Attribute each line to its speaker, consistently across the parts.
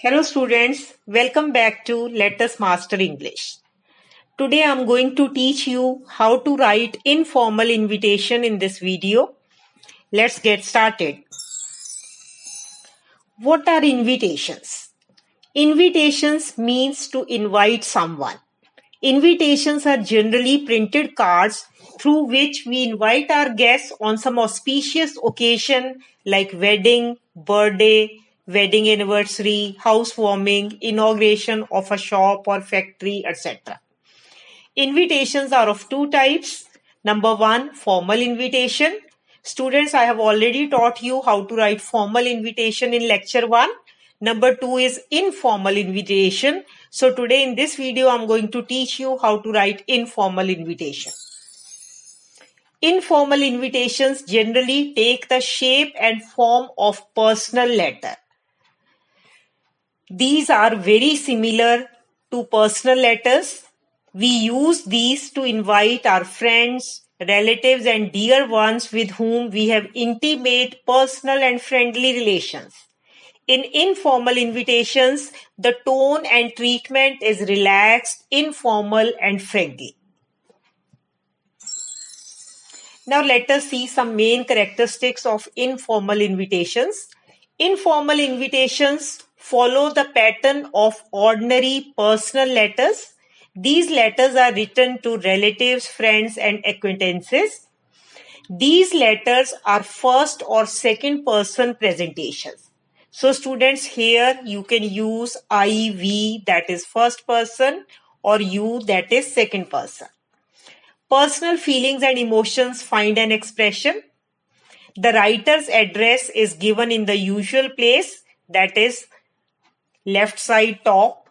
Speaker 1: Hello students, welcome back to Let Us Master English. Today I'm going to teach you how to write informal invitation in this video. Let's get started. What are invitations? Invitations means to invite someone. Invitations are generally printed cards through which we invite our guests on some auspicious occasion like wedding, birthday, wedding anniversary, housewarming, inauguration of a shop or factory, etc. Invitations are of two types. Number one, formal invitation. Students, I have already taught you how to write formal invitation in lecture 1. Number 2 is informal invitation. So today in this video, I'm going to teach you how to write informal invitation. Informal invitations generally take the shape and form of personal letter. These are very similar to personal letters. We use these to invite our friends, relatives, and dear ones with whom we have intimate, personal, and friendly relations. In informal invitations, the tone and treatment is relaxed, informal, and friendly. Now let us see some main characteristics of informal invitations. Informal invitations follow the pattern of ordinary personal letters. These letters are written to relatives, friends, and acquaintances. These letters are first or second person presentations. So students, here you can use I, we, that is first person, or you, that is second person. Personal feelings and emotions find an expression. The writer's address is given in the usual place, that is left side top.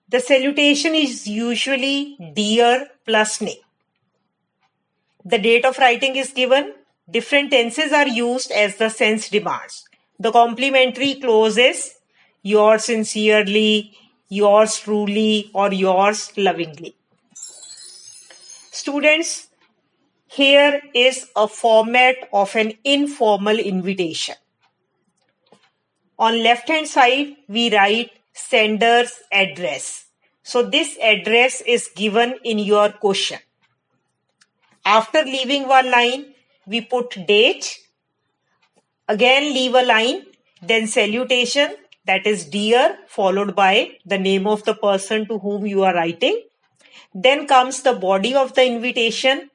Speaker 1: The salutation is usually dear plus name. The date of writing is given. Different tenses are used as the sense demands. The complimentary clause is yours sincerely, yours truly, or yours lovingly. Students, here is a format of an informal invitation. On left hand side, we write sender's address. So this address is given in your question. After leaving one line, we put date. Again leave a line, then salutation, that is dear, followed by the name of the person to whom you are writing. Then comes the body of the invitation.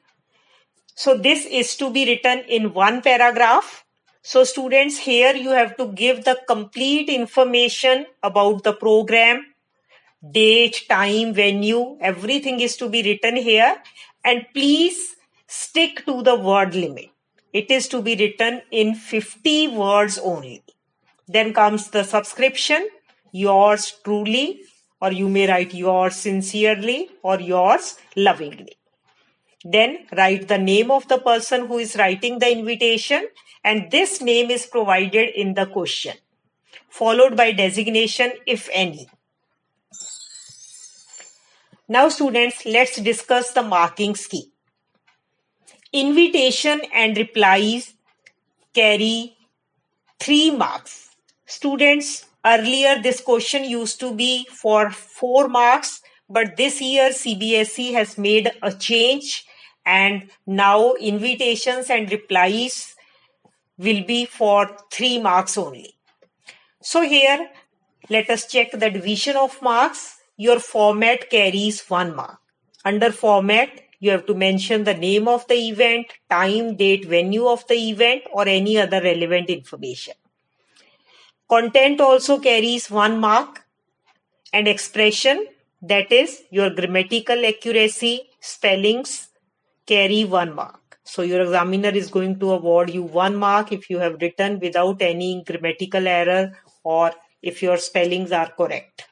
Speaker 1: So this is to be written in one paragraph. So students, here you have to give the complete information about the program, date, time, venue, everything is to be written here. And please stick to the word limit. It is to be written in 50 words only. Then comes the subscription, yours truly, or you may write yours sincerely or yours lovingly. Then write the name of the person who is writing the invitation, and this name is provided in the question, followed by designation if any. Now students, let's discuss the marking scheme. Invitation and replies carry 3 marks. Students, earlier this question used to be for 4 marks, but this year CBSE has made a change and now invitations and replies will be for 3 marks only. So here, let us check the division of marks. Your format carries 1 mark. Under format, you have to mention the name of the event, time, date, venue of the event, or any other relevant information. Content also carries 1 mark, and expression, that is your grammatical accuracy, spellings, carry 1 mark. So your examiner is going to award you 1 mark if you have written without any grammatical error or if your spellings are correct.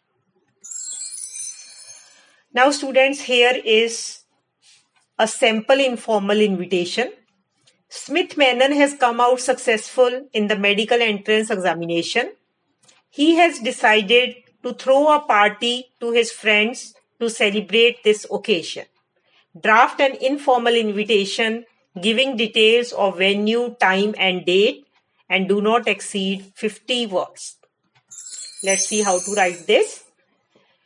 Speaker 1: Now students, here is a sample informal invitation. Smith Menon has come out successful in the medical entrance examination. He has decided to throw a party to his friends to celebrate this occasion. Draft an informal invitation giving details of venue, time, and date, and do not exceed 50 words. Let's see how to write this.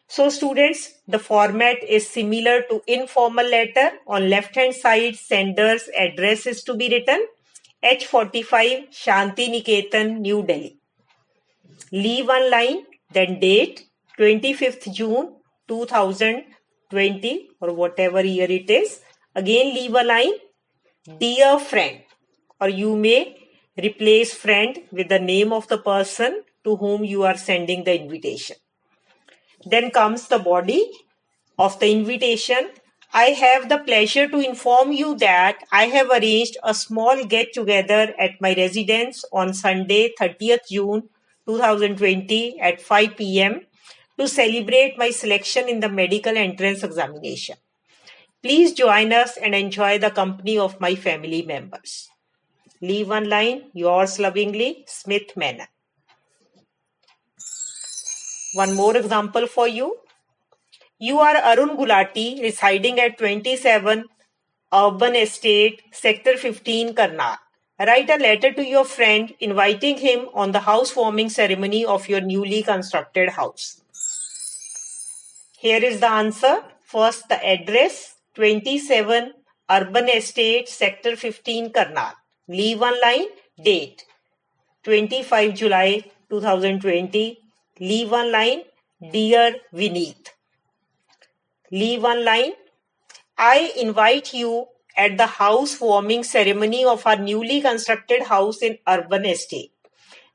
Speaker 1: So students, the format is similar to informal letter. On left hand side, sender's address is to be written. H45 Shanti Niketan, New Delhi. Leave one line, then date 25th June 2020 or whatever year it is. Again leave a line, dear friend, or you may replace friend with the name of the person to whom you are sending the invitation. Then comes the body of the invitation. I have the pleasure to inform you that I have arranged a small get-together at my residence on Sunday, 30th June 2020 at 5 p.m. to celebrate my selection in the medical entrance examination. Please join us and enjoy the company of my family members. Leave one line, yours lovingly, Smith Menon. One more example for you. You are Arun Gulati, residing at 27 Urban Estate, Sector 15, Karnal. Write a letter to your friend inviting him on the housewarming ceremony of your newly constructed house. Here is the answer. First, the address, 27 Urban Estate, Sector 15, Karnal. Leave one line, date, 25 July 2020. Leave one line, dear Vineet. Leave one line, I invite you at the housewarming ceremony of our newly constructed house in Urban Estate.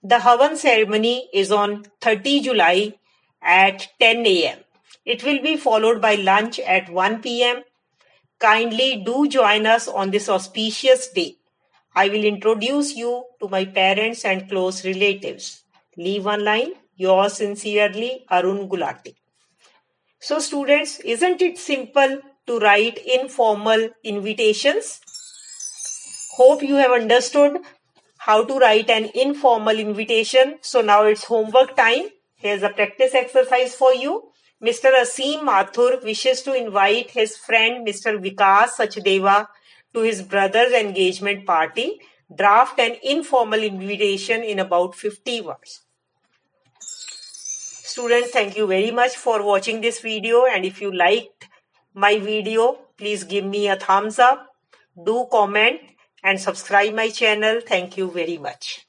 Speaker 1: The Havan ceremony is on 30 July at 10 a.m. It will be followed by lunch at 1 p.m. Kindly do join us on this auspicious day. I will introduce you to my parents and close relatives. Leave one line, yours sincerely, Arun Gulati. So students, isn't it simple to write informal invitations? Hope you have understood how to write an informal invitation. So now it's homework time. Here's a practice exercise for you. Mr. Asim Mathur wishes to invite his friend Mr. Vikas Sachdeva to his brother's engagement party. Draft an informal invitation in about 50 words. Students, thank you very much for watching this video, and if you liked my video, please give me a thumbs up, do comment and subscribe my channel. Thank you very much.